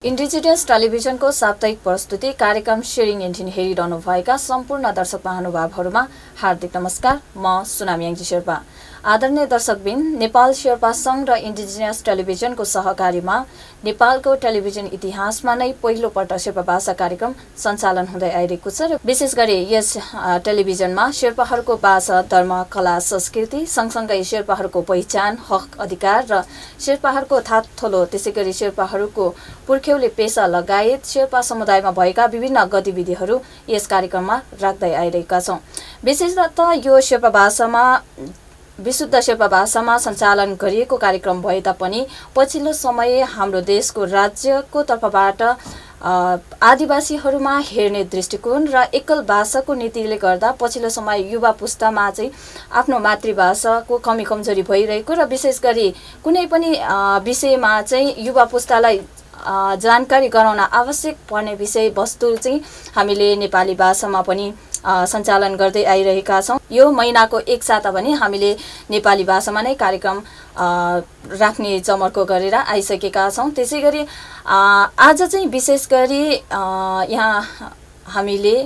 Indigenous टेलिभिजनको साप्ताहिक प्रस्तुति कार्यक्रम शेयरिङ इन्डियन हेरिरहनुभएका सम्पूर्ण दर्शक महानुभावहरूमा हार्दिक नमस्कार। म सुनाम याङजी शेर्पा। आदरणीय दर्शकबिन, नेपाल शेर्पा सङ्घ र इन्डिजिनियस टेलिभिजनको सहकारीमा नेपालको टेलिभिजन इतिहासमा नै पहिलोपल्ट शेर्पा भाषा कार्यक्रम सञ्चालन हुँदै आइरहेको छ र विशेष गरी यस टेलिभिजनमा शेर्पाहरूको भाषा, धर्म, कला, संस्कृति सँगसँगै शेर्पाहरूको पहिचान, हक, अधिकार र शेर्पाहरूको थातथोलो, त्यसैगरी शेर्पाहरूको पुर्ख्यौली पेशा लगायत शेर्पा समुदायमा भएका विभिन्न गतिविधिहरू यस कार्यक्रममा राख्दै आइरहेका छौँ। विशेषतः यो शेर्पा भाषामा विशुद्ध शेर्पा भाषामा सञ्चालन गरिएको कार्यक्रम भए तापनि पछिल्लो समय हाम्रो देशको राज्यको तर्फबाट आदिवासीहरूमा हेर्ने दृष्टिकोण र एकल भाषाको नीतिले गर्दा पछिल्लो समय युवा पुस्तामा चाहिँ आफ्नो मातृभाषाको कमी कमजोरी भइरहेको र विशेष गरी कुनै पनि विषयमा चाहिँ युवा पुस्तालाई जानकारी गराउन आवश्यक पर्ने विषयवस्तु चाहिँ हामीले नेपाली भाषामा पनि सञ्चालन गर्दै आइरहेका छौँ। यो महिनाको एक साता पनि हामीले नेपाली भाषामा नै कार्यक्रम राख्ने जमर्को गरेर आइसकेका छौँ। त्यसै गरी आज चाहिँ विशेष गरी यहाँ हामीले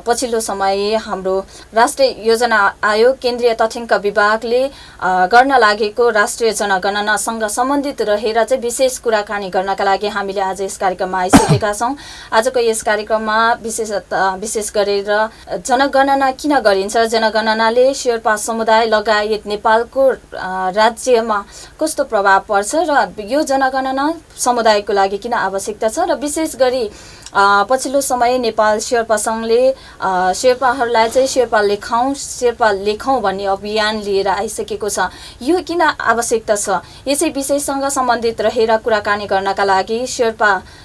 पछिल्लो समय हाम्रो राष्ट्रिय योजना आयोग केन्द्रीय तथ्याङ्क विभागले गर्न लागेको राष्ट्रिय जनगणनासँग सम्बन्धित रहेर चाहिँ विशेष कुराकानी गर्नका लागि हामीले आज यस कार्यक्रममा आइसकेका छौँ। आजको यस कार्यक्रममा विशेष गरेर जनगणना किन गरिन्छ, जनगणनाले शेर्पा समुदाय लगायत नेपालको राज्यमा कस्तो प्रभाव पर्छ र यो जनगणना समुदायको लागि किन आवश्यकता छ र विशेष गरी पछिल्लो समय नेपाल शेर्पा सङ्घले शेर्पाहरूलाई चाहिँ शेर्पा लेखौँ भन्ने अभियान लिएर आइसकेको छ। यो किन आवश्यकता छ, यसै विषयसँग सम्बन्धित रहेर कुराकानी गर्नका लागि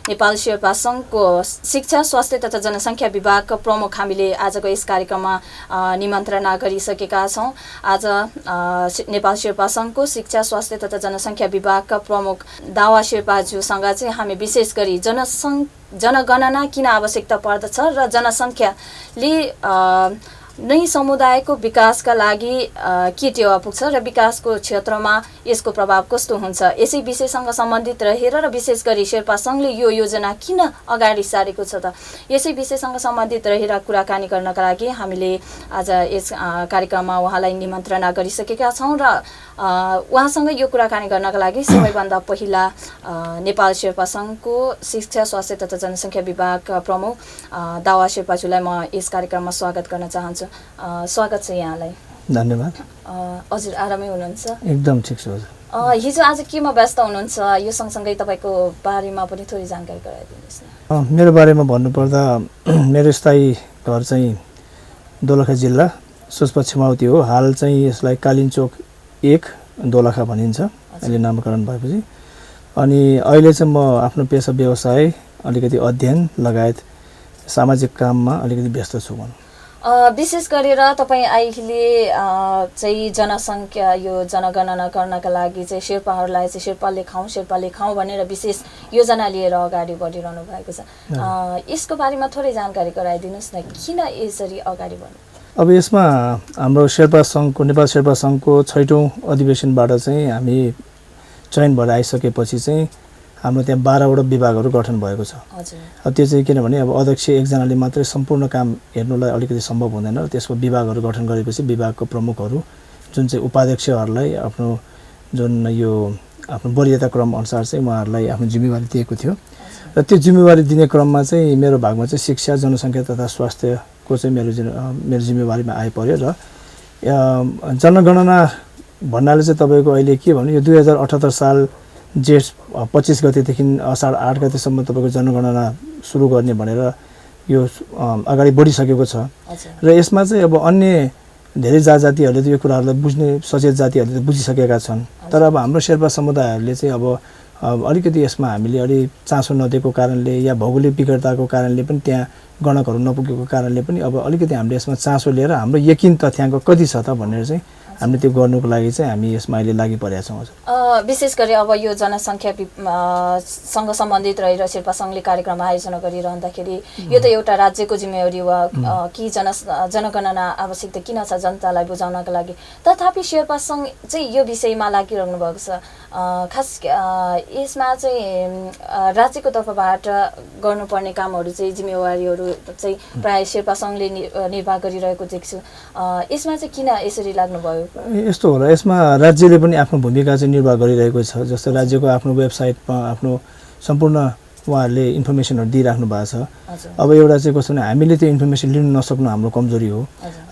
नेपाल शेर्पा सङ्घको शिक्षा, स्वास्थ्य तथा जनसङ्ख्या विभागका प्रमुख हामीले आजको यस कार्यक्रममा निमन्त्रणा गरिसकेका छौँ। आज नेपाल शेर्पा सङ्घको शिक्षा, स्वास्थ्य तथा जनसङ्ख्या विभागका प्रमुख दावा शेर्पाज्यूसँग चाहिँ हामी विशेष गरी जनगणना किन आवश्यकता पर्दछ र जनसङ्ख्याले नै समुदायको विकासका लागि के टेवा पुग्छ र विकासको क्षेत्रमा यसको प्रभाव कस्तो हुन्छ, यसै विषयसँग सम्बन्धित रहेर र विशेष गरी शेर्पा सङ्घले यो योजना किन अगाडि सारेको छ त, यसै विषयसँग सम्बन्धित रहेर कुराकानी गर्नका लागि हामीले आज यस कार्यक्रममा उहाँलाई निमन्त्रणा गरिसकेका छौँ र उहाँसँग यो कुराकानी गर्नका लागि सबैभन्दा पहिला नेपाल शेर्पा सङ्घको शिक्षा, स्वास्थ्य तथा जनसङ्ख्या विभागका प्रमुख दावा शेर्पाज्यूलाई म यस कार्यक्रममा स्वागत गर्न चाहन्छु। स्वागत छ यहाँलाई। धन्यवाद। हजुर आरामै हुनुहुन्छ? एकदम ठिक छ। हिजो आज केमा व्यस्त हुनुहुन्छ, यो सँगसँगै तपाईँको बारेमा पनि थोरै जानकारी गराइदिनुहोस् न। मेरो बारेमा भन्नुपर्दा मेरो स्थायी घर चाहिँ दोलखा जिल्ला सुस्पा छिमाउती हो। हाल चाहिँ यसलाई कालिन्चोक 1 दोलखा भनिन्छ अहिले नामकरण भएपछि। अनि अहिले चाहिँ म आफ्नो पेसा व्यवसाय, अलिकति अध्ययन लगायत सामाजिक काममा अलिकति व्यस्त छु। विशेष गरेर तपाईँ अहिले चाहिँ जनसङ्ख्या यो जनगणना गर्नका लागि चाहिँ शेर्पाहरूलाई चाहिँ शेर्पा लेखौँ भनेर विशेष योजना लिएर अगाडि बढिरहनु भएको छ। यसको बारेमा थोरै जानकारी गराइदिनुहोस् न, किन यसरी अगाडि बढ्नु? अब यसमा हाम्रो शेर्पा सङ्घको, नेपाल शेर्पा सङ्घको 6औँ अधिवेशनबाट चाहिँ हामी चयन भएर आइसकेपछि चाहिँ हाम्रो त्यहाँ 12वटा विभागहरू गठन भएको छ। अब त्यो चाहिँ किनभने अब अध्यक्ष एकजनाले मात्रै सम्पूर्ण काम हेर्नुलाई अलिकति सम्भव हुँदैन र त्यसको विभागहरू गठन गरेपछि विभागको प्रमुखहरू जुन चाहिँ उपाध्यक्षहरूलाई आफ्नो जुन यो आफ्नो वरियता क्रम अनुसार चाहिँ उहाँहरूलाई आफ्नो जिम्मेवारी दिएको थियो र त्यो जिम्मेवारी दिने क्रममा चाहिँ मेरो भागमा चाहिँ शिक्षा, जनसङ्ख्या तथा स्वास्थ्यको चाहिँ मेरो जिम्मेवारीमा आइपर्यो र जनगणना भन्नाले चाहिँ तपाईँको अहिले के भन्नु, यो 2078 साल जेठ 25 गतेदेखि असाढ 8 गतेसम्म तपाईँको जनगणना सुरु गर्ने भनेर यो अगाडि बढिसकेको छ र यसमा चाहिँ अब अन्य धेरै जातिहरूले त यो कुराहरूलाई बुझ्ने, सचेत जातिहरूले त बुझिसकेका छन्। तर अब हाम्रो शेर्पा समुदायहरूले चाहिँ अब अलिकति यसमा हामीले अलि चासो नदिएको कारणले या भौगोलिक विकटताको कारणले पनि त्यहाँ गणकहरू नपुगेको कारणले पनि अब अलिकति हामीले यसमा चासो लिएर हाम्रो यकिन तथ्याङ्क कति छ त भनेर चाहिँ हामीले त्यो गर्नुको लागि चाहिँ हामी यसमा अहिले लागि परेका छौँ। हजुर, विशेष गरी अब यो जनसङ्ख्या सँग सम्बन्धित रहेर शेर्पा सङ्घले कार्यक्रम आयोजना गरिरहँदाखेरि यो त एउटा राज्यको जिम्मेवारी वा कि जनगणना आवश्यकता किन छ जनतालाई बुझाउनका लागि, तथापि शेर्पा सङ्घ चाहिँ यो विषयमा लागिरहनु भएको छ। खास यसमा चाहिँ राज्यको तर्फबाट गर्नुपर्ने कामहरू चाहिँ जिम्मेवारीहरू चाहिँ प्राय शेर्पा सङ्घले निर्वाह गरिरहेको देख्छु। यसमा चाहिँ किन यसरी लाग्नुभयो? यस्तो होला, यसमा राज्यले पनि आफ्नो भूमिका चाहिँ निर्वाह गरिरहेको छ। जस्तो राज्यको आफ्नो वेबसाइटमा आफ्नो सम्पूर्ण उहाँहरूले इन्फर्मेसनहरू दिइराख्नु भएको छ। अब एउटा चाहिँ कस्तो भने हामीले त्यो इन्फर्मेसन लिनु नसक्नु हाम्रो कमजोरी हो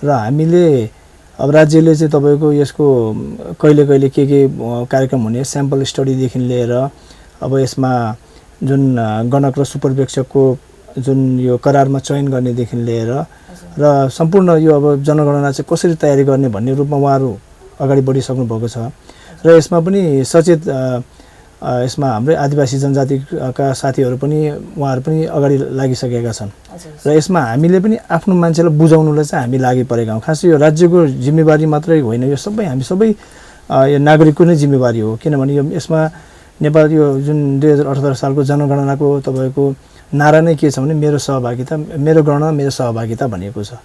र हामीले अब राज्यले चाहिँ तपाईँको यसको कहिले कहिले के कार्यक्रम हुने स्याम्पल स्टडीदेखि लिएर अब यसमा जुन गणक र सुपरवेक्षकको जुन यो करारमा चयन गर्नेदेखि लिएर र सम्पूर्ण यो अब जनगणना चाहिँ कसरी तयारी गर्ने भन्ने रूपमा उहाँहरू अगाडि बढिसक्नु भएको छ। र यसमा पनि सचेत यसमा हाम्रै आदिवासी जनजातिका साथीहरू पनि उहाँहरू पनि अगाडि लागिसकेका छन् र यसमा हामीले पनि आफ्नो मान्छेलाई बुझाउनुलाई चाहिँ हामी लागि परेका हौँ। खास यो राज्यको जिम्मेवारी मात्रै होइन, यो सबै हामी सबै यो नागरिकको नै जिम्मेवारी हो। किनभने यो यसमा नेपाल यो जुन 2078 सालको जनगणनाको तपाईँको नारा नै के छ भने मेरो सहभागिता, मेरो गणना मेरो सहभागिता भनेको छ।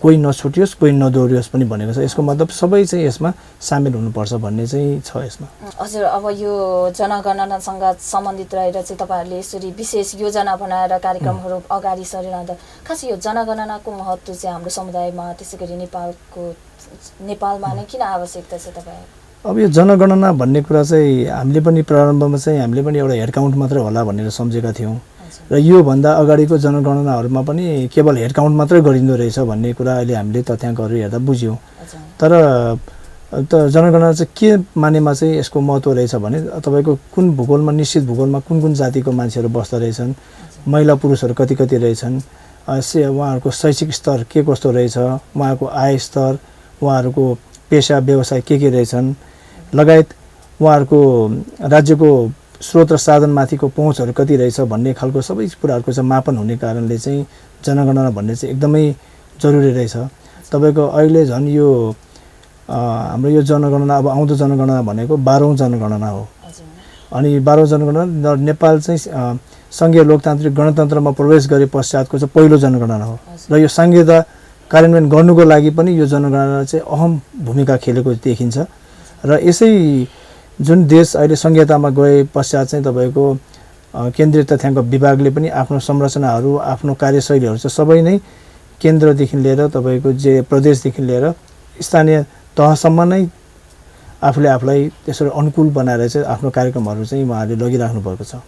कोही नछुटियोस् कोही नदोहोरियोस् पनि भनेको छ। यसको मतलब सबै चाहिँ यसमा सामेल हुनुपर्छ भन्ने चाहिँ छ यसमा। हजुर, अब यो जनगणनासँग सम्बन्धित रहेर चाहिँ तपाईँहरूले यसरी विशेष योजना बनाएर कार्यक्रमहरू अगाडि सरिरहँदा खास यो जनगणनाको महत्त्व चाहिँ हाम्रो समुदायमा त्यसै गरी नेपालमा नै किन आवश्यकता छ तपाईँहरू? अब यो जनगणना भन्ने कुरा चाहिँ हामीले पनि प्रारम्भमा चाहिँ हामीले पनि एउटा हेड काउन्ट मात्रै होला भनेर सम्झेका थियौँ र योभन्दा अगाडिको जनगणनाहरूमा पनि केवल हेड काउन्ट मात्रै गरिँदो रहेछ भन्ने कुरा अहिले हामीले तथ्याङ्कहरू हेर्दा बुझ्यौँ। तर जनगणना चाहिँ के मानेमा चाहिँ यसको महत्त्व रहेछ भने तपाईँको कुन भूगोलमा, निश्चित भूगोलमा कुन कुन जातिको मान्छेहरू बस्दो रहेछन्, महिला पुरुषहरू कति कति रहेछन्, उहाँहरूको शैक्षिक स्तर के कस्तो रहेछ, उहाँको आय स्तर, उहाँहरूको पेसा व्यवसाय के रहेछन् लगायत उहाँहरूको राज्यको स्रोत र साधनमाथिको पहुँचहरू कति रहेछ भन्ने खालको सबै कुराहरूको चाहिँ मापन हुने कारणले चाहिँ जनगणना भन्ने चाहिँ एकदमै जरुरी रहेछ। तपाईँको अहिले झन् यो हाम्रो यो जनगणना अब आउँदो जनगणना भनेको 12औं जनगणना हो अनि 12औं जनगणना नेपाल चाहिँ सङ्घीय लोकतान्त्रिक गणतन्त्रमा प्रवेश गरे पश्चातको चाहिँ पहिलो जनगणना हो र यो संहिता कार्यान्वयन गर्नुको लागि पनि यो जनगणना चाहिँ अहम भूमिका खेलेको देखिन्छ र यसै जुन देश अहिले संहितामा गए पश्चात चाहिँ तपाईँको केन्द्रीय तथ्याङ्क विभागले पनि आफ्नो संरचनाहरू, आफ्नो कार्यशैलीहरू चाहिँ सबै नै केन्द्रदेखि लिएर तपाईँको जे प्रदेशदेखि लिएर स्थानीय तहसम्म नै आफूले आफूलाई त्यसरी अनुकूल बनाएर चाहिँ आफ्नो कार्यक्रमहरू चाहिँ उहाँहरूले लगिराख्नु भएको छ।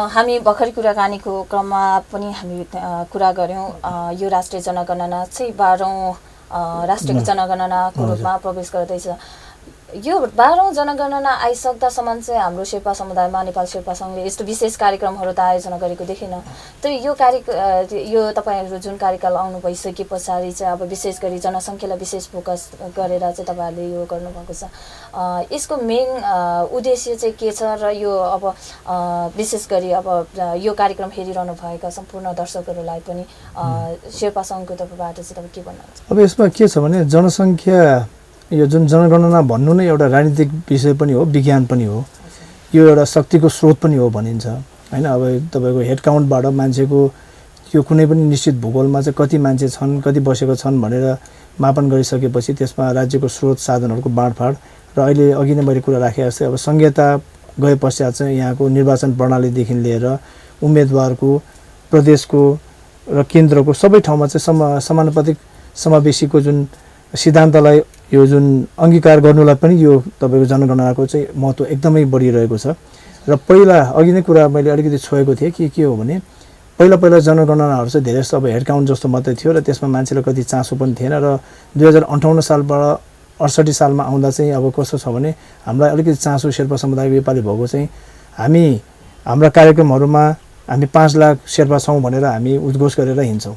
हामी भर्खरै कुराकानीको क्रममा पनि हामी कुरा गऱ्यौँ यो राष्ट्रिय जनगणना चाहिँ 12औं राष्ट्रिय जनगणनाको रूपमा प्रवेश गर्दैछ। यो 12औं जनगणना आइसक्दासम्म चाहिँ हाम्रो शेर्पा समुदायमा नेपाल शेर्पा सङ्घले यस्तो विशेष कार्यक्रमहरू त आयोजना गरेको देखिन। तर यो तपाईँहरू जुन कार्यकाल आउनु भइसके पछाडि चाहिँ अब विशेष गरी जनसङ्ख्यालाई विशेष फोकस गरेर चाहिँ तपाईँहरूले यो गर्नुभएको छ। यसको मेन उद्देश्य चाहिँ के छ र यो अब विशेष गरी अब यो कार्यक्रम हेरिरहनु भएका सम्पूर्ण दर्शकहरूलाई पनि शेर्पा सङ्घको तर्फबाट चाहिँ तपाईँ के भन्नुहुन्छ? अब यसमा के छ भने जनसङ्ख्या यो जुन जनगणना भन्नु नै एउटा राजनीतिक विषय पनि हो, विज्ञान पनि हो, यो एउटा शक्तिको स्रोत पनि हो भनिन्छ हैन। अब तपाईँको हेड काउन्टबाट मान्छेको यो कुनै पनि निश्चित भूगोलमा चाहिँ कति मान्छे छन्, कति बसेको छन् भनेर मापन गरिसकेपछि त्यसमा राज्यको स्रोत साधनहरूको बाँडफाँड र अहिले अघि नै मैले कुरा राखे जस्तै अब संहिता गए पश्चात चाहिँ यहाँको निर्वाचन प्रणालीदेखि लिएर उम्मेदवारको, प्रदेशको र केन्द्रको सबै ठाउँमा चाहिँ समानुपातिक समावेशीको जुन सिद्धान्तलाई यो जुन अङ्गीकार गर्नुलाई पनि यो तपाईँको जनगणनाको चाहिँ महत्त्व एकदमै बढिरहेको छ। र पहिला अघि नै कुरा मैले अलिकति छोएको थिएँ के हो भने पहिला जनगणनाहरू चाहिँ धेरै जस्तो अब हेड काउन्ट जस्तो मात्रै थियो र त्यसमा मान्छेलाई कति चासो पनि थिएन र 2058 सालबाट 68 सालमा आउँदा चाहिँ अब कस्तो छ भने हामीलाई अलिकति चासो शेर्पा समुदायको योपालि भएको चाहिँ हामी हाम्रा कार्यक्रमहरूमा हामी 5 लाख शेर्पा छौँ भनेर हामी उद्घोष गरेर हिँड्छौँ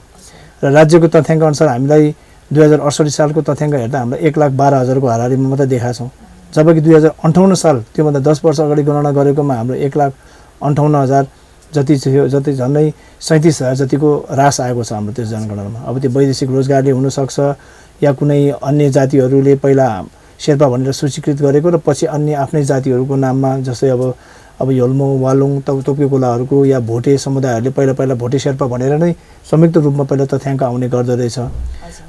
र राज्यको तथ्याङ्क अनुसार हामीलाई 2068 सालको तथ्याङ्क हेर्दा हाम्रो 1,12,000 को हाराहारीमा मात्रै देखाएको छौँ, जबकि 2058 साल त्योभन्दा 10 वर्ष अगाडि गणना गरेकोमा हाम्रो 1,58,000 जति थियो, जति झन्डै 37,000 जतिको ह्रास आएको छ हाम्रो त्यस जनगणनामा। अब त्यो वैदेशिक रोजगारले हुनसक्छ या कुनै अन्य जातिहरूले पहिला शेर्पा भनेर सूचीकृत गरेको र पछि अन्य आफ्नै जातिहरूको नाममा जस्तै अब योल्मो वालुङ तोप्के-कोलाहरूको या भोटे समुदायहरूले पहिला भोटे शेर्पा भनेर नै संयुक्त रूपमा पहिला तथ्याङ्क आउने गर्दो रहेछ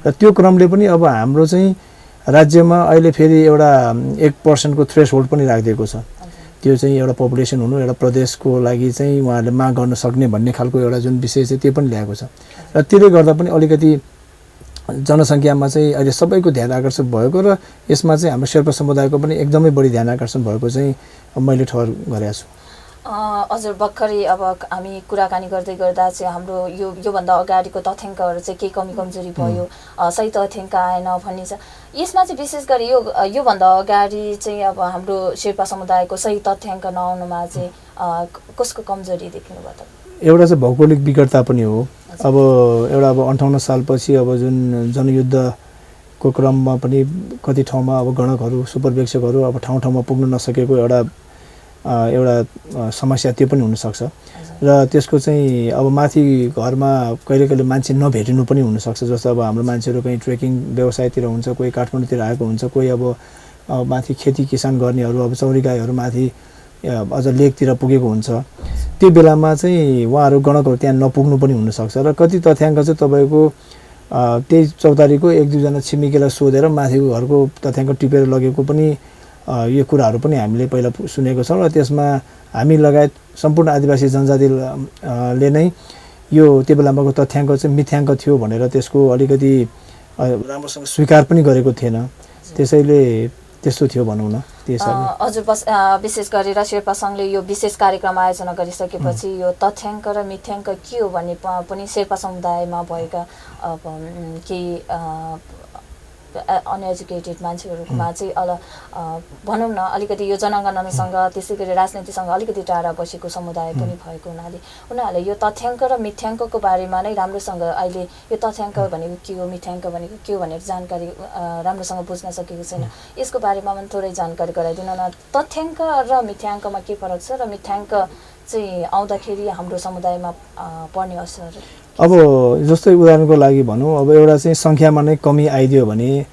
र त्यो क्रमले पनि अब हाम्रो चाहिँ राज्यमा अहिले फेरि एउटा 1% को थ्रेसहोल्ड पनि राखिदिएको छ। त्यो चाहिँ एउटा पपुलेसन हुनु एउटा प्रदेशको लागि चाहिँ उहाँहरूले माग गर्न सक्ने भन्ने खालको एउटा जुन विषय चाहिँ त्यो पनि ल्याएको छ र त्यसले गर्दा पनि अलिकति जनसङ्ख्यामा चाहिँ अहिले सबैको ध्यान आकर्षण भएको र यसमा चाहिँ हाम्रो शेर्पा समुदायको पनि एकदमै बढी ध्यान आकर्षण भएको चाहिँ मैले ठहर गरेको छु। हजुर भर्खरै अब हामी कुराकानी गर्दै गर्दा चाहिँ हाम्रो योभन्दा अगाडिको तथ्याङ्कहरू चाहिँ केही कमी कमजोरी भयो, सही तथ्याङ्क आएन भन्ने छ। यसमा चाहिँ विशेष गरी योभन्दा अगाडि चाहिँ अब हाम्रो शेर्पा समुदायको सही तथ्याङ्क नआउनुमा चाहिँ कसको कमजोरी देख्नु भयो त? एउटा चाहिँ भौगोलिक विकटता पनि हो। अब एउटा 58 सालपछि अब जुन जनयुद्धको क्रममा पनि कति ठाउँमा अब गणकहरू सुपरवेक्षकहरू अब ठाउँ पुग्न नसकेको एउटा समस्या त्यो पनि हुनसक्छ र त्यसको चाहिँ अब माथि घरमा कहिले मान्छे नभेटिनु पनि हुनसक्छ। जस्तो अब हाम्रो मान्छेहरू कहीँ ट्रेकिङ व्यवसायतिर हुन्छ, कोही काठमाडौँतिर आएको हुन्छ, कोही अब माथि खेती किसान गर्नेहरू अब चौरीगाईहरू माथि अझ लेकतिर पुगेको हुन्छ। त्यो बेलामा चाहिँ उहाँहरू गणकहरू त्यहाँ नपुग्नु पनि हुनसक्छ र कति तथ्याङ्क चाहिँ तपाईँको त्यही चौतारीको 1-2 जना छिमेकीलाई सोधेर माथिको घरको तथ्याङ्क टिपेर लगेको पनि यो कुराहरू पनि हामीले पहिला सुनेको छौँ र त्यसमा हामी लगायत सम्पूर्ण आदिवासी जनजातिले नै यो त्यो बेलामाको तथ्याङ्क चाहिँ मिथ्याङ्क थियो भनेर त्यसको अलिकति राम्रोसँग स्वीकार पनि गरेको थिएन। त्यसैले त्यस्तो थियो भनौँ न। हजुर विशेष गरेर शेर्पा सङ्घले यो विशेष कार्यक्रम आयोजना गरिसकेपछि यो तथ्याङ्क र मिथ्याङ्क के हो भन्ने पनि शेर्पा समुदायमा भएका केही अनएजुकेटेड मान्छेहरूमा चाहिँ भनौँ न अलिकति यो जनगणनासँग त्यसै गरी राजनीतिसँग अलिकति टाढा बसेको समुदाय पनि भएको हुनाले उनीहरूले यो तथ्याङ्क र मिथ्याङ्कको बारेमा नै राम्रोसँग अहिले यो तथ्याङ्क भनेको के हो, मिथ्याङ्क भनेको के हो भनेर जानकारी राम्रोसँग बुझ्न सकेको छैन। यसको बारेमा पनि थोरै जानकारी गराइदिनु न। तथ्याङ्क र मिथ्याङ्कमा के फरक छ र मिथ्याङ्क चाहिँ आउँदाखेरि हाम्रो समुदायमा पर्ने असर? अब जस्तै उदाहरणको लागि भनौँ, अब एउटा चाहिँ सङ्ख्यामा नै कमी आइदियो भने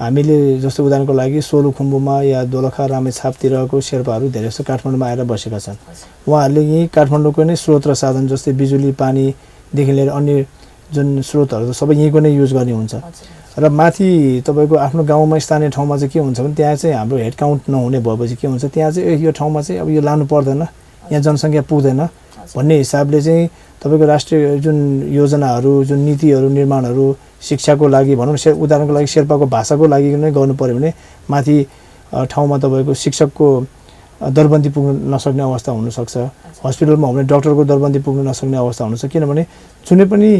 हामीले जस्तो उदाहरणको लागि सोलुखुम्बुमा या दोलखा रामेछापतिरको शेर्पाहरू धेरै जस्तो काठमाडौँमा आएर बसेका छन्। उहाँहरूले यहीँ काठमाडौँको नै स्रोत र साधन जस्तै बिजुली पानीदेखि लिएर अन्य जुन स्रोतहरू त सबै यहीँको नै युज गर्ने हुन्छ र माथि तपाईँको आफ्नो गाउँमा स्थानीय ठाउँमा चाहिँ के हुन्छ भने त्यहाँ चाहिँ हाम्रो हेड काउन्ट नहुने भएपछि के हुन्छ, त्यहाँ चाहिँ यो ठाउँमा चाहिँ अब यो लानु पर्दैन, यहाँ जनसङ्ख्या पुग्दैन भन्ने हिसाबले चाहिँ तपाईँको राष्ट्रिय जुन योजनाहरू जुन नीतिहरू निर्माणहरू शिक्षाको लागि भनौँ उदाहरणको लागि शेर्पाको भाषाको लागि नै गर्नु पऱ्यो भने माथि ठाउँमा तपाईँको शिक्षकको दरबन्दी पुग्न नसक्ने अवस्था हुनसक्छ, हस्पिटलमा हुने डक्टरको दरबन्दी पुग्न नसक्ने अवस्था हुनसक्छ। किनभने जुनै पनि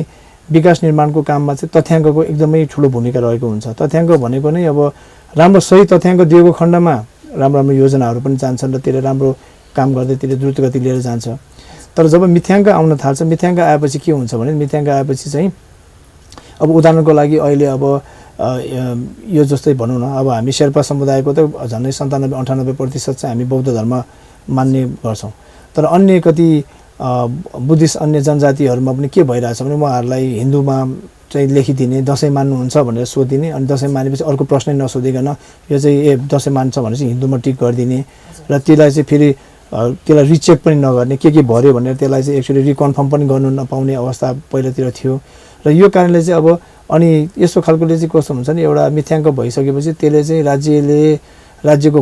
विकास निर्माणको काममा चाहिँ तथ्याङ्कको एकदमै ठुलो भूमिका रहेको हुन्छ। तथ्याङ्क भनेको नै अब राम्रो सही तथ्याङ्क दिएको खण्डमा राम्रो योजनाहरू पनि जान्छन् र त्यसले राम्रो काम गर्दै त्यसले द्रुत गति लिएर जान्छ। तर जब मिथ्याङ्क आउन थाल्छ, मिथ्याङ्क आएपछि के हुन्छ भने मिथ्याङ्क आएपछि चाहिँ अब उदाहरणको लागि अहिले अब यो जस्तै भनौँ न, अब हामी शेर्पा समुदायको त झन्डै 97-98% चाहिँ हामी बौद्ध धर्म मान्ने गर्छौँ। तर अन्य कति बुद्धिस्ट अन्य जनजातिहरूमा पनि के भइरहेछ भने उहाँहरूलाई हिन्दूमा चाहिँ लेखिदिने दसैँ मान्नुहुन्छ भनेर सोधिने, अनि दसैँ मानेपछि अर्को प्रश्नै नसोधिकन यो चाहिँ दसैँ मान्छ भने चाहिँ हिन्दूमा टिक गरिदिने र त्यसलाई चाहिँ फेरि त्यसलाई रिचेक पनि नगर्ने के भर्यो भनेर त्यसलाई चाहिँ एक्चुअली रिकन्फर्म पनि गर्नु नपाउने अवस्था पहिलातिर थियो र यो कारणले चाहिँ अब अनि यस्तो खालकोले चाहिँ कस्तो हुन्छ नि, एउटा मिथ्याङ्क भइसकेपछि त्यसले चाहिँ राज्यको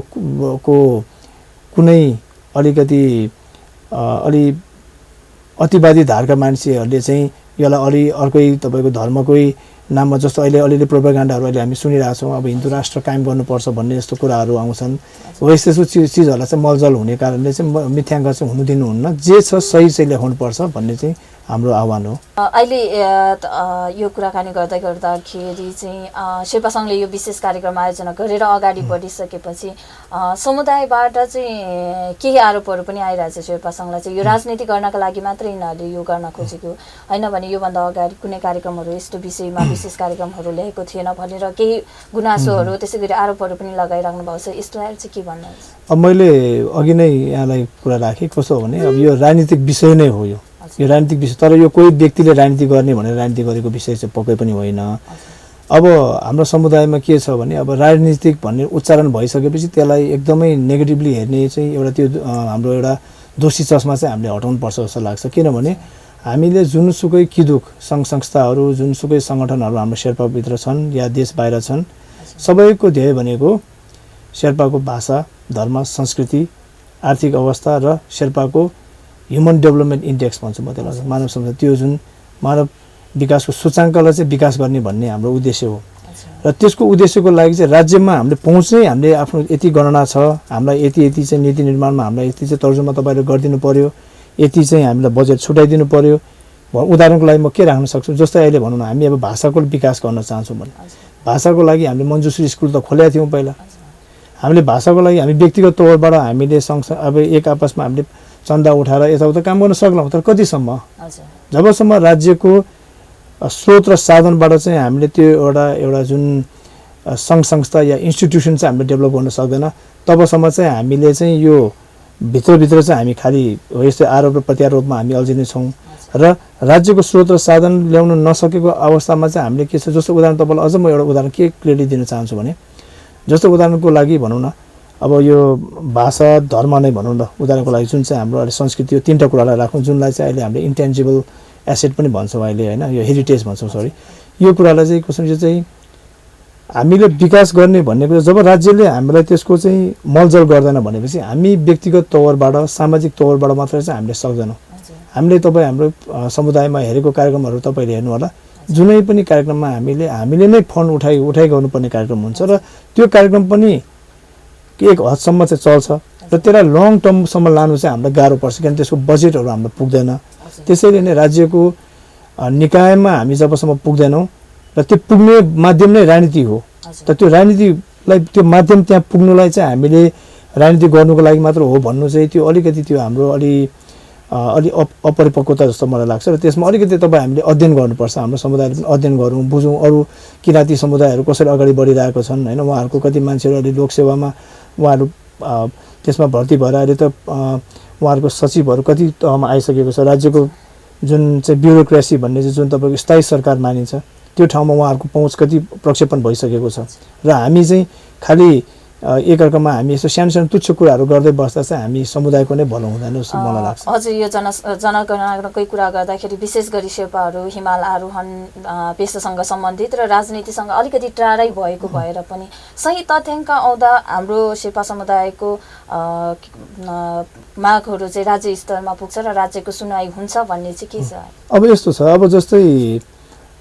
कुनै अलिकति अलि अतिवादी धारका मान्छेहरूले चाहिँ यसलाई अलि अर्कै तपाईँको धर्मकै नाममा जस्तो अहिले अलिअलि प्रोपागान्डाहरू अहिले हामी सुनिरहेको छौँ, अब हिन्दू राष्ट्र कायम गर्नुपर्छ भन्ने जस्तो कुराहरू आउँछन्। हो यस्तो चिजहरूलाई चाहिँ मलजल हुने कारणले चाहिँ मिथ्याङ्क चाहिँ हुनु दिनुहुन्न, जे छ सही चाहिँ लेखाउनुपर्छ भन्ने चाहिँ हाम्रो आह्वान हो। अहिले यो कुराकानी गर्दाखेरि चाहिँ शेर्पा सङ्घले यो विशेष कार्यक्रम आयोजना गरेर अगाडि बढिसकेपछि समुदायबाट चाहिँ केही आरोपहरू पनि आइरहेछ शेर्पा सङ्घलाई चाहिँ यो राजनीति गर्नका लागि मात्रै यिनीहरूले यो गर्न खोजेको होइन भने योभन्दा अगाडि कुनै कार्यक्रमहरू यस्तो विषयमा विशेष कार्यक्रमहरू ल्याएको थिएन भनेर केही गुनासोहरू त्यसै गरी आरोपहरू पनि लगाइराख्नु भएको छ। यसलाई चाहिँ के भन्नुहुन्छ? अब मैले अघि नै यहाँलाई कुरा राखेँ, कस्तो हो भने अब यो राजनीतिक विषय नै हो, यो राजनीतिक विषय, तर यो कोही व्यक्तिले राजनीति गर्ने भनेर राजनीति गरेको विषय चाहिँ पक्कै पनि होइन। अब हाम्रो समुदायमा के छ भने अब राजनीतिक भन्ने उच्चारण भइसकेपछि त्यसलाई एकदमै नेगेटिभली हेर्ने चाहिँ एउटा त्यो हाम्रो एउटा दोषी चस्मा चाहिँ हामीले हटाउनुपर्छ जस्तो लाग्छ। किनभने हामीले जुनसुकै किदुक सङ्घ संस्थाहरू जुनसुकै सङ्गठनहरू हाम्रो शेर्पाभित्र छन् या देश बाहिर छन्, सबैको ध्येय भनेको शेर्पाको भाषा, धर्म, संस्कृति, आर्थिक अवस्था र शेर्पाको ह्युमन डेभलपमेन्ट इन्डेक्स भन्छु म त्यसलाई, मानव सम्पदा, त्यो जुन मानव विकासको सूचाङ्कलाई चाहिँ विकास गर्ने भन्ने हाम्रो उद्देश्य हो। र त्यसको उद्देश्यको लागि चाहिँ राज्यमा हामीले पहुँच नै हामीले आफ्नो यति गणना छ, हामीलाई यति चाहिँ नीति निर्माणमा हामीलाई यति चाहिँ तर्जुमा तपाईँले गरिदिनु पर्यो, यति चाहिँ हामीलाई बजेट छुट्याइदिनु पर्यो। उदाहरणको लागि म के राख्न सक्छु, जस्तै अहिले भनौँ न हामी अब भाषाको विकास गर्न चाहन्छौँ भने भाषाको लागि हामीले मञ्जुश्री स्कुल त खोलेका थियौँ पहिला। हामीले भाषाको लागि हामी व्यक्तिगत तौरबाट हामीले सँगसँगै अब एक आपसमा हामीले चन्दा उठाएर यताउता काम गर्न सक्लौँ, तर कतिसम्म? जबसम्म राज्यको स्रोत र साधनबाट चाहिँ हामीले त्यो एउटा जुन सङ्घ संस्था या इन्स्टिट्युसन चाहिँ हामीले डेभलप गर्न सक्दैन, तबसम्म चाहिँ हामीले चाहिँ यो भित्रभित्र चाहिँ हामी खालि यस्तै आरोप र प्रत्यारोपमा हामी अल्झिने छौँ। र राज्यको स्रोत र साधन ल्याउन नसकेको अवस्थामा चाहिँ हामीले के छ, जस्तो उदाहरण तपाईँलाई अझ म एउटा उदाहरण के क्लियरली दिन चाहन्छु भने, जस्तो उदाहरणको लागि भनौँ न, अब यो भाषा धर्म नै भनौँ न उदाहरणको लागि, जुन चाहिँ हाम्रो अहिले संस्कृति, यो तिनवटा कुरालाई राखौँ, जुनलाई चाहिँ अहिले हामीले इन्टेन्जिबल एसेट पनि भन्छौँ अहिले होइन, यो हेरिटेज भन्छौँ, सरी, यो कुरालाई चाहिँ कसरी चाहिँ हामीले विकास गर्ने भन्ने कुरा जब राज्यले हामीलाई त्यसको चाहिँ मलजल गर्दैन भनेपछि हामी व्यक्तिगत तौरबाट सामाजिक तौरबाट मात्रै चाहिँ हामीले सक्दैनौँ। हामीले तपाईँ हाम्रो समुदायमा हेरेको कार्यक्रमहरू तपाईँले हेर्नु होला, जुनै पनि कार्यक्रममा हामीले नै फन्ड उठाइ गर्नुपर्ने कार्यक्रम हुन्छ र त्यो कार्यक्रम पनि एक हदसम्म चाहिँ चल्छ र त्यसलाई लङ टर्मसम्म लानु चाहिँ हामीलाई गाह्रो पर्छ, किनभने त्यसको बजेटहरू हामीलाई पुग्दैन। त्यसैले नै राज्यको निकायमा हामी जबसम्म पुग्दैनौँ र त्यो पुग्ने माध्यम नै राजनीति हो, त त्यो राजनीतिलाई त्यो माध्यम त्यहाँ पुग्नुलाई चाहिँ हामीले राजनीति गर्नुको लागि मात्र हो भन्नु चाहिँ त्यो अलिकति त्यो हाम्रो अलि अपरिपक्वता जस्तो मलाई लाग्छ। र त्यसमा अलिकति तपाईँ हामीले अध्ययन गर्नुपर्छ, हाम्रो समुदायले पनि अध्ययन गरौँ, बुझौँ अरू किराँती समुदायहरू कसरी अगाडि बढिरहेको छन् होइन, उहाँहरूको कति मान्छेहरू अहिले लोकसेवामा उहाँहरू त्यसमा भर्ती भएर अहिले त उहाँहरूको सचिवहरू कति तहमा आइसकेको छ। राज्यको जुन चाहिँ ब्युरोक्रेसी भन्ने चाहिँ जुन तपाईँको स्थायी सरकार मानिन्छ त्यो ठाउँमा उहाँहरूको पहुँच कति प्रक्षेपण भइसकेको छ र हामी चाहिँ खालि एकअर्कामा हामी यसो सानो सानो तुच्छ कुराहरू गर्दै बस्दा चाहिँ हामी समुदायको नै भलो हुँदैन जस्तो मलाई लाग्छ। हजुर, यो जनगणनाकै कुरा गर्दाखेरि विशेष गरी शेर्पाहरू हिमाल आरोहण पेसासँग सम्बन्धित र राजनीतिसँग अलिकति टाढै भएको भएर पनि सही तथ्याङ्क आउँदा हाम्रो शेर्पा समुदायको मागहरू चाहिँ राज्य स्तरमा पुग्छ र राज्यको सुनवाई हुन्छ भन्ने चाहिँ के छ? अब यस्तो छ, अब जस्तै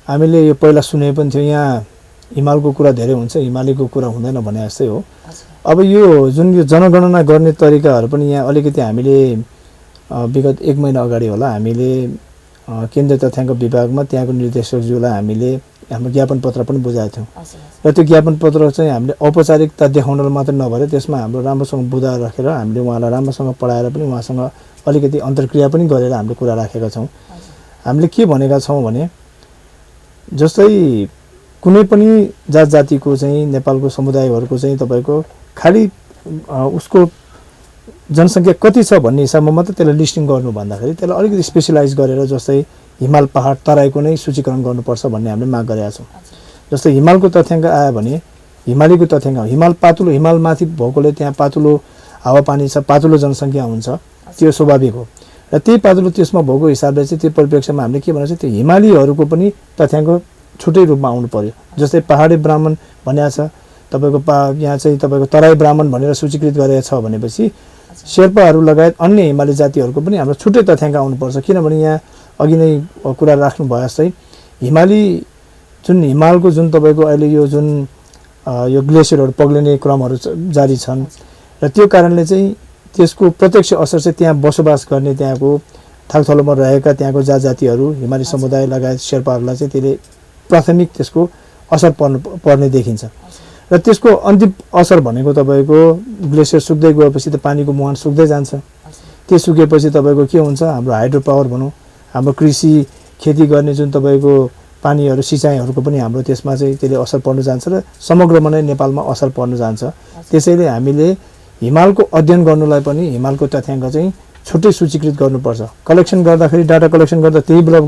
हामीले यो पहिला सुने पनि थियो, यहाँ हिमालको कुरा धेरै हुन्छ, हिमालीको कुरा हुँदैन भने जस्तै हो। अब यो जुन यो जनगणना गर्ने तरिकाहरू पनि यहाँ अलिकति हामीले विगत 1 महिना अगाडि होला हामीले केन्द्रीय तथ्याङ्क विभागमा त्यहाँको निर्देशकज्यूलाई हामीले हाम्रो ज्ञापन पत्र पनि बुझाएको थियौँ र त्यो ज्ञापन पत्र चाहिँ हामीले औपचारिकता देखाउनलाई मात्र नभएर त्यसमा हाम्रो राम्रोसँग बुझा राखेर हामीले उहाँलाई राम्रोसँग पढाएर पनि उहाँसँग अलिकति अन्तर्क्रिया पनि गरेर हामीले कुरा राखेका छौँ। हामीले के भनेका छौँ भने जस्तै कुनै पनि जात जातिको चाहिँ नेपालको समुदायहरूको चाहिँ तपाईँको खालि उसको जनसङ्ख्या कति छ भन्ने हिसाबमा मात्रै त्यसलाई लिस्टिङ गर्नु भन्दाखेरि त्यसलाई अलिकति स्पेसलाइज गरेर जस्तै हिमाल पहाड तराईको नै सूचीकरण गर्नुपर्छ भन्ने हामीले माग गरेका छौँ। जस्तै हिमालको तथ्याङ्क आयो भने हिमालीको तथ्याङ्क, हिमाल पातुलो, हिमाल माथि भएकोले त्यहाँ पातुलो हावापानी छ, पातुलो जनसङ्ख्या हुन्छ, त्यो स्वाभाविक हो र त्यही पातुलो त्यसमा भएको हिसाबले चाहिँ त्यो परिप्रेक्ष्यमा हामीले के भन्छ त्यो हिमालीहरूको पनि तथ्याङ्क छुट्टै रूपमा आउनु पर्यो। जस्तै पहाडी ब्राह्मण भनेको छ तपाईँको यहाँ चाहिँ तपाईँको तराई ब्राह्मण भनेर सूचीकृत गरेको छ भनेपछि शेर्पाहरू लगायत अन्य हिमाली जातिहरूको पनि हाम्रो छुट्टै तथ्याङ्क आउनुपर्छ। किनभने यहाँ अघि नै कुरा राख्नु भयो जस्तै हिमाली जुन हिमालको जुन तपाईँको अहिले यो जुन यो ग्लेसियरहरू पग्लिने क्रमहरू जारी छन् र त्यो कारणले चाहिँ त्यसको प्रत्यक्ष असर चाहिँ त्यहाँ बसोबास गर्ने त्यहाँको थाकथलोमा रहेका त्यहाँको जात जातिहरू हिमाली समुदाय लगायत शेर्पाहरूलाई चाहिँ त्यसले प्राथमिक त्यसको असर पर्ने देखिन्छ र त्यसको अन्तिम असर भनेको तपाईँको ग्लेसियर सुक्दै गएपछि त पानीको मुहान सुक्दै जान्छ। त्यो सुकेपछि तपाईँको के हुन्छ, हाम्रो हाइड्रो पावर भनौँ, हाम्रो कृषि खेती गर्ने जुन तपाईँको पानीहरू सिँचाइहरूको पनि हाम्रो त्यसमा चाहिँ त्यसले असर पर्न जान्छ र समग्रमा नै नेपालमा असर पर्न जान्छ। त्यसैले हामीले हिमालको अध्ययन गर्नुलाई पनि हिमालको तथ्याङ्क चाहिँ छुट्टै सूचीकृत गर्नुपर्छ। कलेक्सन गर्दाखेरि डाटा कलेक्सन गर्दा त्यही ब्लक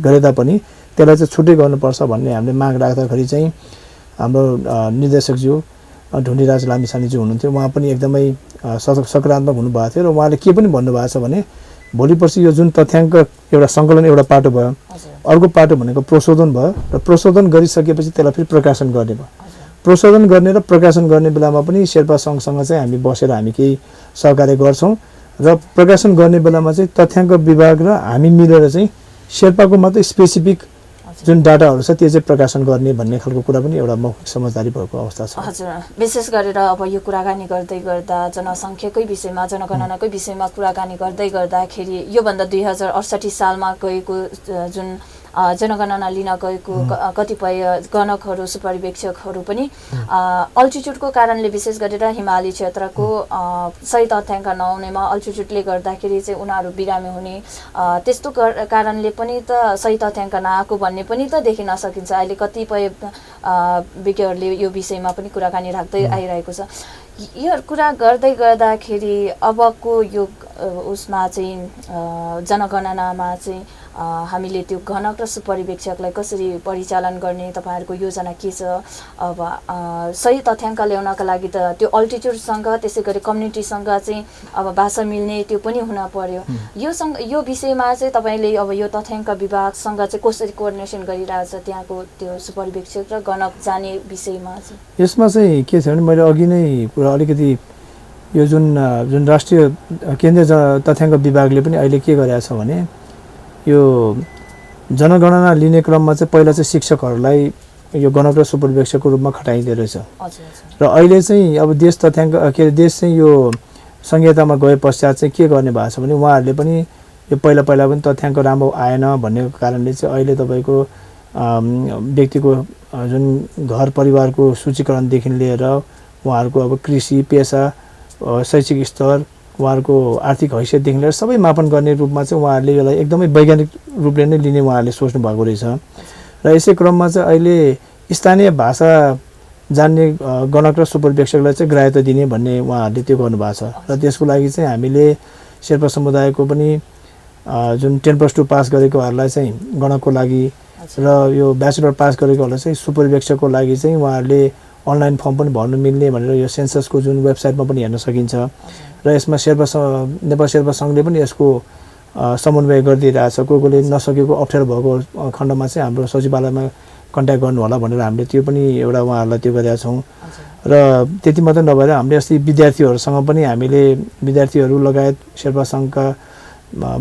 गरे तापनि त्यसलाई चाहिँ छुट्टै गर्नुपर्छ भन्ने हामीले माग राख्दाखेरि चाहिँ हाम्रो निर्देशकज्यू ढुण्डिराज लामिछानेज्यू हुनुहुन्थ्यो। उहाँ पनि एकदमै सकारात्मक हुनुभएको थियो र उहाँले के पनि भन्नुभएको छ भने भोलि पर्सि यो जुन तथ्याङ्क एउटा सङ्कलन एउटा पाटो भयो, अर्को पाटो भनेको प्रशोधन भयो र प्रशोधन गरिसकेपछि त्यसलाई फेरि प्रकाशन गर्ने भयो। प्रशोधन गर्ने र प्रकाशन गर्ने बेलामा पनि शेर्पा सङ्घसँग चाहिँ हामी बसेर हामी केही सहकार्य गर्छौँ र प्रकाशन गर्ने बेलामा चाहिँ तथ्याङ्क विभाग र हामी मिलेर चाहिँ शेर्पाको मात्रै स्पेसिफिक जुन डाटाहरू छ त्यो चाहिँ प्रकाशन गर्ने भन्ने खालको कुरा पनि एउटा मौखिक समझदारी भएको अवस्था छ। हजुर, विशेष गरेर अब यो कुराकानी गर्दै गर्दा जनसङ्ख्याकै विषयमा जनगणनाकै विषयमा कुराकानी गर्दै गर्दाखेरि योभन्दा 2068 सालमा गएको जुन जनगणना लिन गएको कतिपय गणकहरू सुपरिवेक्षकहरू पनि अल्टिट्युडको कारणले विशेष गरेर हिमाली क्षेत्रको सही तथ्याङ्क नहुनेमा अल्टिट्युडले गर्दाखेरि चाहिँ उनीहरू बिरामी हुने त्यस्तो कारणले पनि त सही तथ्याङ्क नआएको भन्ने पनि त देखिन सकिन्छ। अहिले कतिपय विज्ञहरूले यो विषयमा पनि कुराकानी राख्दै आइरहेको छ। यो कुरा गर्दै गर्दाखेरि अबको यो उसमा चाहिँ जनगणनामा चाहिँ हामीले त्यो गणक र सुपरिवेक्षकलाई कसरी परिचालन गर्ने तपाईँहरूको योजना के छ? अब सही तथ्याङ्क ल्याउनका लागि त त्यो अल्टिट्युडसँग त्यसै गरी कम्युनिटीसँग चाहिँ अब भाषा मिल्ने त्यो पनि हुन पर्यो। यो विषयमा चाहिँ तपाईँले अब यो तथ्याङ्क विभागसँग चाहिँ कसरी कोअर्डिनेसन गरिरहेछ त्यहाँको त्यो सुपरिवेक्षक र गणक जाने विषयमा चाहिँ? यसमा चाहिँ के छ भने मैले अघि नै कुरा अलिकति यो जुन राष्ट्रिय केन्द्रीय तथ्याङ्क विभागले पनि अहिले के गरेको छ भने यो जनगणना लिने क्रममा चाहिँ पहिला चाहिँ शिक्षकहरूलाई यो गणक र सुपरिवेक्षकको रूपमा खटाइँदो रहेछ र अहिले चाहिँ अब देश तथ्याङ्क के अरे देश चाहिँ यो संहितामा गए पश्चात चाहिँ के गर्ने भएको छ भने उहाँहरूले पनि यो पहिला पनि तथ्याङ्क राम्रो आएन भन्ने कारणले चाहिँ अहिले तपाईँको व्यक्तिको जुन घर परिवारको सूचीकरणदेखि लिएर उहाँहरूको अब कृषि पेसा शैक्षिक स्तर उहाँहरूको आर्थिक हैसियतदेखि लिएर सबै मापन गर्ने रूपमा चाहिँ उहाँहरूले यसलाई एकदमै वैज्ञानिक रूपले नै लिने उहाँहरूले सोच्नु भएको रहेछ र यसै क्रममा चाहिँ अहिले स्थानीय भाषा जान्ने गणक र सुपरिवेक्षकलाई चाहिँ ग्राह्यता दिने भन्ने उहाँहरूले त्यो गर्नुभएको छ र त्यसको लागि चाहिँ हामीले शेर्पा समुदायको पनि जुन 10+2 पास गरेकोहरूलाई चाहिँ गणकको लागि र यो ब्याचलर पास गरेकोहरूलाई चाहिँ सुपरिवेक्षकको लागि चाहिँ उहाँहरूले अनलाइन फर्म पनि भर्नु मिल्ने भनेर यो सेन्ससको जुन वेबसाइटमा पनि हेर्न सकिन्छ र यसमा नेपाल शेर्पा सङ्घले पनि यसको समन्वय गरिदिइरहेछ। कोही नसकेको अप्ठ्यारो भएको खण्डमा चाहिँ हाम्रो सचिवालयमा कन्ट्याक्ट गर्नु होला भनेर हामीले त्यो पनि एउटा उहाँहरूलाई त्यो गरेका छौँ र त्यति मात्रै नभएर हामीले अस्ति विद्यार्थीहरूसँग पनि हामीले विद्यार्थीहरू लगायत शेर्पा सङ्घका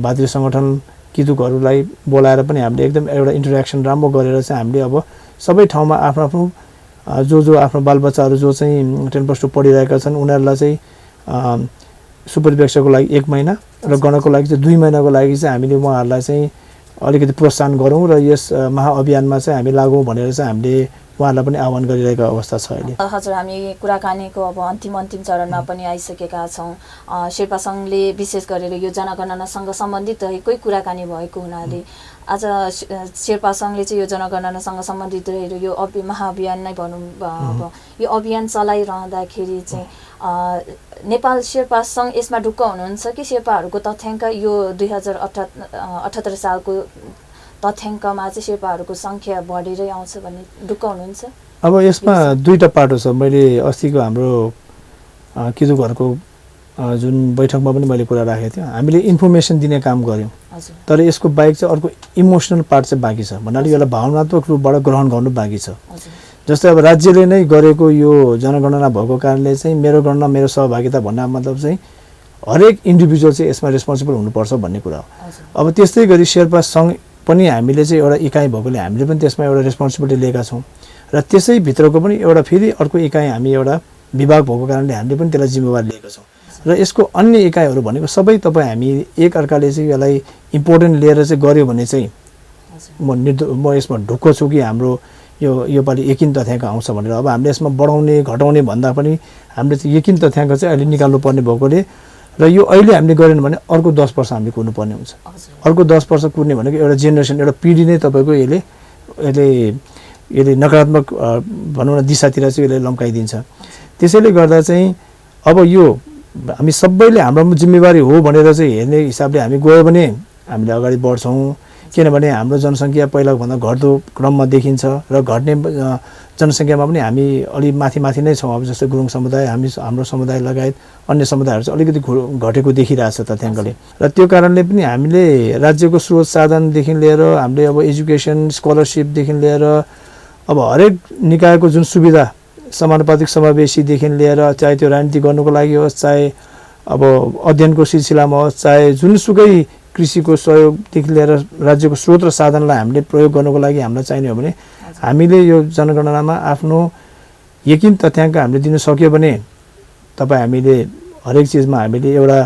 भातृ सङ्गठन कितुकहरूलाई बोलाएर पनि हामीले एकदम एउटा इन्टरेक्सन राम्रो गरेर चाहिँ हामीले अब सबै ठाउँमा आफ्नो आफ्नो जो आफ्नो बालबच्चाहरू जो चाहिँ 10+2 पढिरहेका छन् उनीहरूलाई चाहिँ सुपरिवेक्षकको लागि 1 महिना र गणकको लागि चाहिँ 2 महिनाको लागि चाहिँ हामीले उहाँहरूलाई चाहिँ अलिकति प्रोत्साहन गरौँ र यस महाअभियानमा चाहिँ हामी लागौँ भनेर चाहिँ हामीले उहाँहरूलाई पनि आह्वान गरिरहेको अवस्था छ अहिले। हजुर, हामी कुराकानीको अब अन्तिम चरणमा पनि आइसकेका छौँ। शेर्पा सङ्घले विशेष गरेर यो जनगणनासँग सम्बन्धित रहेकै कुराकानी भएको हुनाले आज शेर्पा सङ्घले चाहिँ यो जनगणनासँग सम्बन्धित रहेर यो महाअभियान नै भनौँ अब यो अभियान चलाइरहँदाखेरि चाहिँ नेपाल शेर्पा सङ्घ यसमा ढुक्क हुनुहुन्छ कि शेर्पाहरूको तथ्याङ्क यो 2078 सालको तथ्याङ्कमा चाहिँ शेर्पाहरूको सङ्ख्या बढेरै आउँछ भन्ने ढुक्क हुनुहुन्छ? अब यसमा दुईटा पाटो छ। मैले अस्तिको हाम्रो कितुकहरूको जुन बैठकमा पनि मैले कुरा राखेको थिएँ, हामीले इन्फर्मेसन दिने काम गऱ्यौँ तर यसको बाहेक चाहिँ अर्को इमोसनल पार्ट चाहिँ बाँकी छ भन्नाले यसलाई भावनात्मक रूपबाट ग्रहण गर्नु बाँकी छ। जस्तै अब राज्यले नै गरेको यो जनगणना भएको कारणले चाहिँ मेरो गणना मेरो सहभागिता भन्ने मतलब चाहिँ हरेक इन्डिभिजुअल चाहिँ यसमा रेस्पोन्सिबल हुनुपर्छ भन्ने कुरा हो। अब त्यस्तै गरी शेर्पा सङ्घ पनि हामीले चाहिँ एउटा इकाइ भएकोले हामीले पनि त्यसमा एउटा रेस्पोन्सिबिलिटी लिएका छौँ र त्यसै भित्रको पनि एउटा फेरि अर्को इकाइ हामी एउटा विभाग भएको कारणले हामीले पनि त्यसलाई जिम्मेवारी लिएका छौँ र यसको अन्य इकाइहरू भनेको सबै तपाईँ हामी एक अर्काले चाहिँ यसलाई इम्पोर्टेन्ट लिएर चाहिँ गऱ्यो भने चाहिँ म यसमा ढुक्क छु कि हाम्रो योपालि यकिन तथ्याङ्क आउँछ भनेर। अब हामीले यसमा बढाउने घटाउने भन्दा पनि हामीले चाहिँ यकिन तथ्याङ्क चाहिँ अहिले निकाल्नु पर्ने भएकोले र यो अहिले हामीले गरेन भने अर्को 10 वर्ष हामीले कुर्नुपर्ने हुन्छ। अर्को 10 वर्ष कुर्ने भनेको एउटा जेनेरेसन एउटा पिँढी नै तपाईँको यसले नकारात्मक भनौँ न दिशातिर चाहिँ यसले लम्काइदिन्छ। त्यसैले गर्दा चाहिँ अब यो हामी सबैले हाम्रो जिम्मेवारी हो भनेर चाहिँ हेर्ने हिसाबले हामी गयो भने हामीले अगाडि बढ्छौँ। किनभने हाम्रो जनसङ्ख्या पहिलाभन्दा घट्दो क्रममा देखिन्छ र घट्ने जनसङ्ख्यामा पनि हामी अलि माथि नै छौँ। अब जस्तो गुरुङ समुदाय हाम्रो समुदाय लगायत अन्य समुदायहरू चाहिँ अलिकति घटेको देखिरहेछ तथ्याङ्कले। र त्यो कारणले पनि हामीले राज्यको स्रोत साधनदेखि लिएर हामीले अब एजुकेसन स्कलरसिपदेखि लिएर अब हरेक निकायको जुन सुविधा समानुपातिक समावेशीदेखि लिएर चाहे त्यो राजनीति गर्नुको लागि होस्, चाहे अब अध्ययनको सिलसिलामा होस्, चाहे जुनसुकै कृषिको सहयोगदेखि लिएर राज्यको स्रोत र साधनलाई हामीले प्रयोग गर्नुको लागि हामीलाई चाहिने हो भने हामीले यो जनगणनामा आफ्नो यकिन तथ्याङ्क हामीले दिन सक्यो भने तपाईँ हामीले हरेक चिजमा हामीले एउटा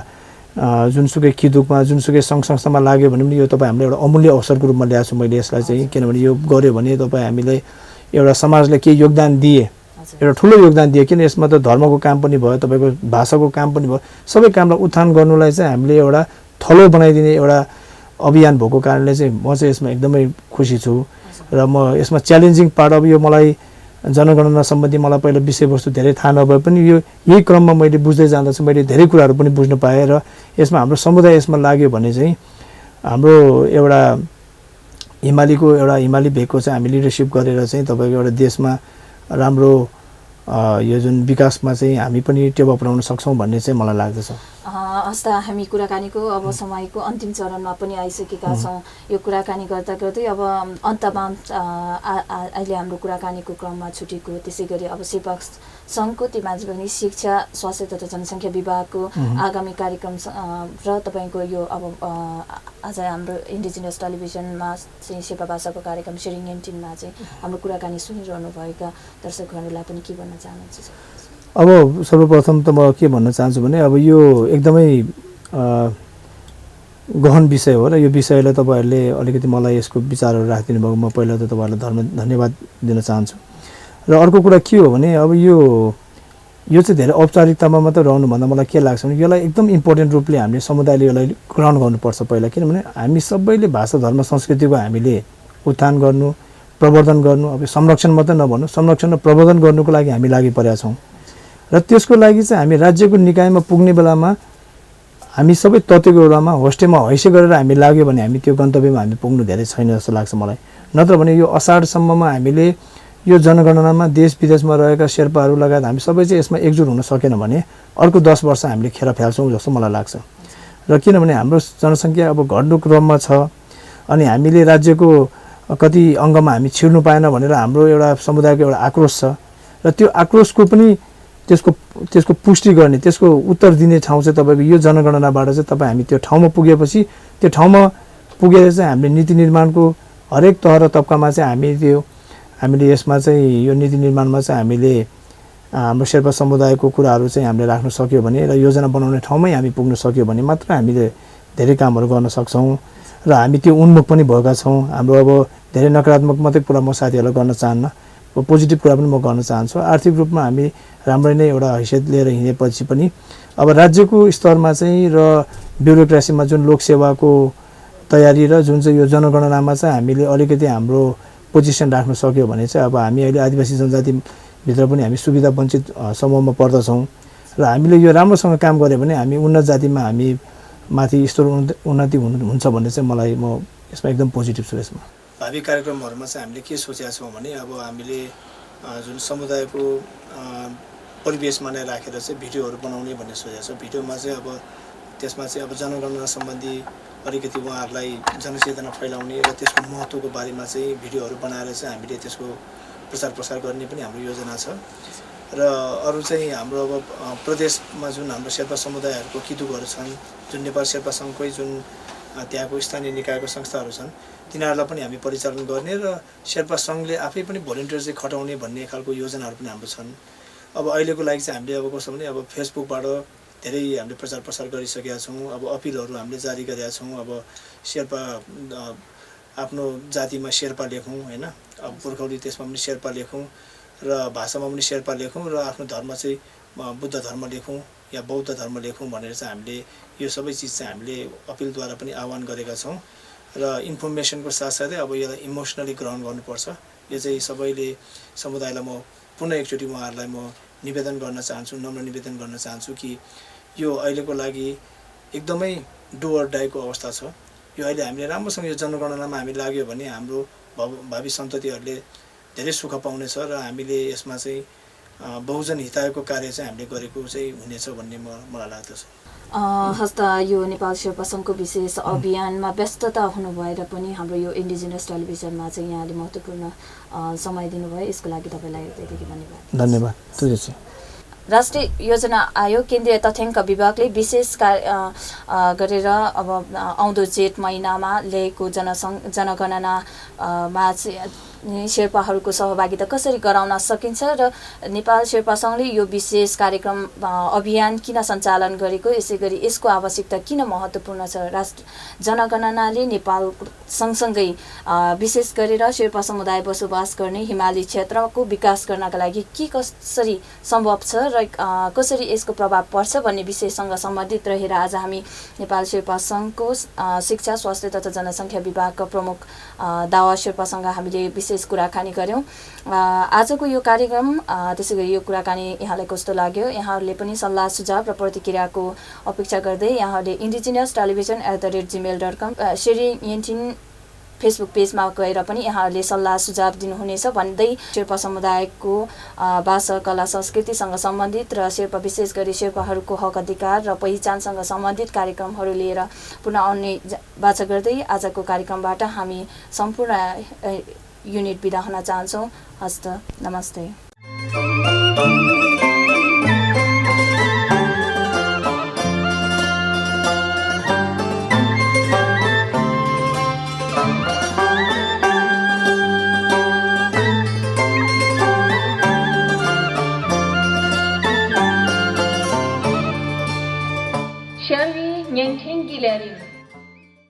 जुनसुकै खिदुकमा जुनसुकै सङ्घ संस्थामा लाग्यो भने पनि यो तपाईँ हामीले एउटा अमूल्य अवसरको रूपमा ल्याएको छु मैले यसलाई चाहिँ। किनभने यो गऱ्यो भने तपाईँ हामीले एउटा समाजले केही योगदान दिए, एउटा ठुलो योगदान दिए। किन यसमा त धर्मको काम पनि भयो, तपाईँको भाषाको काम पनि भयो, सबै कामलाई उत्थान गर्नुलाई चाहिँ हामीले एउटा थलो बनाइदिने एउटा अभियान भएको कारणले चाहिँ म चाहिँ यसमा एकदमै खुसी छु। र म यसमा च्यालेन्जिङ पार्ट अब यो मलाई जनगणना सम्बन्धी मलाई पहिला विषयवस्तु धेरै थाहा नभए पनि यही क्रममा मैले बुझ्दै जाँदा चाहिँ मैले धेरै कुराहरू पनि बुझ्न पाएँ। र यसमा हाम्रो समुदाय यसमा लाग्यो भने चाहिँ हाम्रो एउटा हिमाली भेगको चाहिँ हामी लिडरसिप गरेर चाहिँ तपाईँको एउटा देशमा राम्रो यो जुन विकासमा चाहिँ हामी पनि टेवा पुर्याउन सक्छौँ भन्ने चाहिँ मलाई लाग्दछ। हस् त, हामी कुराकानीको अब समयको अन्तिम चरणमा पनि आइसकेका छौँ। यो कुराकानी गर्दा गर्दै अब अन्तमा अहिले हाम्रो कुराकानीको क्रममा छुटेको, त्यसै गरी अब सेवा सङ्घको तिमाझ पनि शिक्षा स्वास्थ्य तथा जनसङ्ख्या विभागको आगामी कार्यक्रम र तपाईँको यो अब आज हाम्रो इन्डिजिनियस टेलिभिजनमा चाहिँ सेवा भाषाको कार्यक्रम सेयरिङ एन्टिनमा चाहिँ हाम्रो कुराकानी सुनिरहनुभएका दर्शकहरूलाई पनि के भन्न चाहनुहुन्छ? अब सर्वप्रथम त म के भन्न चाहन्छु भने अब यो एकदमै गहन विषय हो र यो विषयलाई तपाईँहरूले अलिकति मलाई यसको विचारहरू राखिदिनु भएको म पहिला त तपाईँहरूलाई धन्यवाद दिन चाहन्छु। र अर्को कुरा के हो भने अब यो चाहिँ धेरै औपचारिकतामा मात्र रहनुभन्दा मलाई के लाग्छ भने यसलाई एकदम इम्पोर्टेन्ट रूपले हामीले समुदायले यसलाई ग्रहण गर्नुपर्छ पहिला। किनभने हामी सबैले भाषा धर्म संस्कृतिको हामीले उत्थान गर्नु, प्रवर्धन गर्नु, अब संरक्षण मात्रै नभन्नु, संरक्षण र प्रवर्धन गर्नुको लागि हामी लागि परेका छौँ। र त्यसको लागि चाहिँ हामी राज्यको निकायमा पुग्ने बेलामा हामी सबै तथ्यको बेलामा होस्टेलमा हैसे गरेर हामी लाग्यो भने हामी त्यो गन्तव्यमा हामी पुग्नु धेरै छैन जस्तो लाग्छ मलाई। नत्र भने यो असाढसम्ममा हामीले यो जनगणनामा देश विदेशमा रहेका शेर्पाहरू लगायत हामी सबै चाहिँ यसमा एकजुट हुन सकेन भने अर्को 10 वर्ष हामीले खेर फ्याल्छौँ जस्तो मलाई लाग्छ। र किनभने हाम्रो जनसङ्ख्या अब घट्दो क्रममा छ अनि हामीले राज्यको कति अङ्गमा हामी छिर्नु पाएन भनेर हाम्रो एउटा समुदायको एउटा आक्रोश छ। र त्यो आक्रोशको पनि त्यसको पुष्टि गर्ने, त्यसको उत्तर दिने ठाउँ चाहिँ तपाईँको यो जनगणनाबाट चाहिँ तपाईँ हामी त्यो ठाउँमा पुगेपछि त्यो ठाउँमा पुगेर चाहिँ हामीले नीति निर्माणको हरेक तह र तबकामा चाहिँ हामीले यसमा चाहिँ यो नीति निर्माणमा चाहिँ हामीले हाम्रो शेर्पा समुदायको कुराहरू चाहिँ हामीले राख्न सक्यो भने र योजना बनाउने ठाउँमै हामी पुग्न सक्यो भने मात्र हामीले धेरै कामहरू गर्न सक्छौँ। र हामी त्यो उन्मुख पनि भएका छौँ। हाम्रो अब धेरै नकारात्मक मात्रै कुरा म साथीहरूलाई गर्न चाहन्न, पोजिटिभ कुरा पनि म गर्न चाहन्छु। आर्थिक रूपमा हामी राम्रै नै एउटा हैसियत लिएर हिँडेपछि पनि अब राज्यको स्तरमा चाहिँ र ब्युरोक्रेसीमा जुन लोकसेवाको तयारी र जुन चाहिँ यो जनगणनामा चाहिँ हामीले अलिकति हाम्रो पोजिसन राख्न सक्यो भने चाहिँ अब हामी अहिले आदिवासी जनजातिभित्र पनि हामी सुविधा वञ्चित समूहमा पर्दछौँ। र हामीले यो राम्रोसँग काम गऱ्यो भने हामी उन्नत जातिमा हामी माथि स्तर उन्नति हुन्छ भन्ने चाहिँ म यसमा एकदम पोजिटिभ छु। यसमा भावी कार्यक्रमहरूमा चाहिँ हामीले के सोचेका छौँ भने अब हामीले जुन समुदायको परिवेशमा नै राखेर चाहिँ भिडियोहरू बनाउने भन्ने सोचेको छ। भिडियोमा चाहिँ अब त्यसमा चाहिँ अब जनगणना सम्बन्धी अलिकति उहाँहरूलाई जनचेतना फैलाउने र त्यसको महत्त्वको बारेमा चाहिँ भिडियोहरू बनाएर चाहिँ हामीले त्यसको प्रचार प्रसार गर्ने पनि हाम्रो योजना छ। र अरू चाहिँ हाम्रो अब प्रदेशमा जुन हाम्रो शेर्पा समुदायहरूको किदुकहरू छन्, जुन नेपाल शेर्पा सङ्घकै जुन त्यहाँको स्थानीय निकायको संस्थाहरू छन्, तिनीहरूलाई पनि हामी परिचालन गर्ने र शेर्पा सङ्घले आफै पनि भोलिन्टियर चाहिँ खटाउने भन्ने खालको योजनाहरू पनि हाम्रो छन्। अब अहिलेको लागि चाहिँ हामीले अब कस्तो भने अब फेसबुकबाट धेरै हामीले प्रचार प्रसार गरिसकेका छौँ। अब अपिलहरू हामीले जारी गरेका छौँ। अब शेर्पा आफ्नो जातिमा शेर्पा लेखौँ होइन, अब पुर्खौली त्यसमा पनि शेर्पा लेखौँ र भाषामा पनि शेर्पा लेखौँ र आफ्नो धर्म चाहिँ बुद्ध धर्म लेखौँ या बौद्ध धर्म लेखौँ भनेर चाहिँ हामीले यो सबै चिज चाहिँ हामीले अपिलद्वारा पनि आह्वान गरेका छौँ। र इन्फर्मेसनको साथसाथै अब यसलाई इमोसनली ग्रहण गर्नुपर्छ। यो चाहिँ सबैले समुदायलाई म पुनः एकचोटि उहाँहरूलाई म निवेदन गर्न चाहन्छु, नम्र निवेदन गर्न चाहन्छु कि यो अहिलेको लागि एकदमै डु अर डाईको अवस्था छ। यो अहिले हामीले राम्रोसँग यो जनगणनामा हामी लाग्यो भने हाम्रो भावी सन्ततिहरूले धेरै सुख पाउनेछ र हामीले यसमा चाहिँ बहुजन हितायको कार्य चाहिँ हामीले गरेको चाहिँ हुनेछ भन्ने मलाई लाग्दछ। हस्त यो नेपाल शेर्पा सङ्घको विशेष अभियानमा व्यस्तता हुनुभएर पनि हाम्रो यो इन्डिजिनस टेलिभिजनमा चाहिँ यहाँले महत्त्वपूर्ण समय दिनुभयो, यसको लागि तपाईँलाई हृदयदेखि धन्यवाद। धन्यवाद। तुझे राष्ट्रिय योजना आयोग केन्द्रीय तथ्याङ्क विभागले विशेष गरेर अब आउँदो जेठ महिनामा ल्याएको जनगणनामा शेर्पाहरूको सहभागिता कसरी गराउन सकिन्छ र नेपाल शेर्पा सङ्घले यो विशेष कार्यक्रम अभियान किन सञ्चालन गरेको, यसै गरी यसको आवश्यकता किन महत्त्वपूर्ण छ, जनगणनाले नेपाल सँगसँगै विशेष गरेर शेर्पा समुदाय बसोबास गर्ने हिमाली क्षेत्रको विकास गर्नका लागि के कसरी सम्भव छ र कसरी यसको प्रभाव पर्छ भन्ने विषयसँग सम्बन्धित रहेर आज हामी नेपाल शेर्पा सङ्घको शिक्षा, स्वास्थ्य तथा जनसङ्ख्या विभागका प्रमुख दावा शेर्पासँग हामीले विशेष कुराकानी गऱ्यौँ। आजको यो कार्यक्रम त्यसै गरी यो कुराकानी यहाँलाई कस्तो लाग्यो, यहाँहरूले पनि सल्लाह सुझाव र प्रतिक्रियाको अपेक्षा गर्दै यहाँहरूले indigenous.television@gmail.com शेरिङ येन्टिन फेसबुक पेजमा गएर पनि यहाँहरूले सल्लाह सुझाव दिनुहुनेछ भन्दै शेर्पा समुदायको भाषा, कला, संस्कृतिसँग सम्बन्धित र शेर्पा विशेष गरी शेर्पाहरूको हक अधिकार र पहिचानसँग सम्बन्धित कार्यक्रमहरू लिएर पुनः आउने बाचा गर्दै आजको कार्यक्रमबाट हामी सम्पूर्ण युनिट बिदा हुन चाहन्छौँ। हस्त नमस्ते।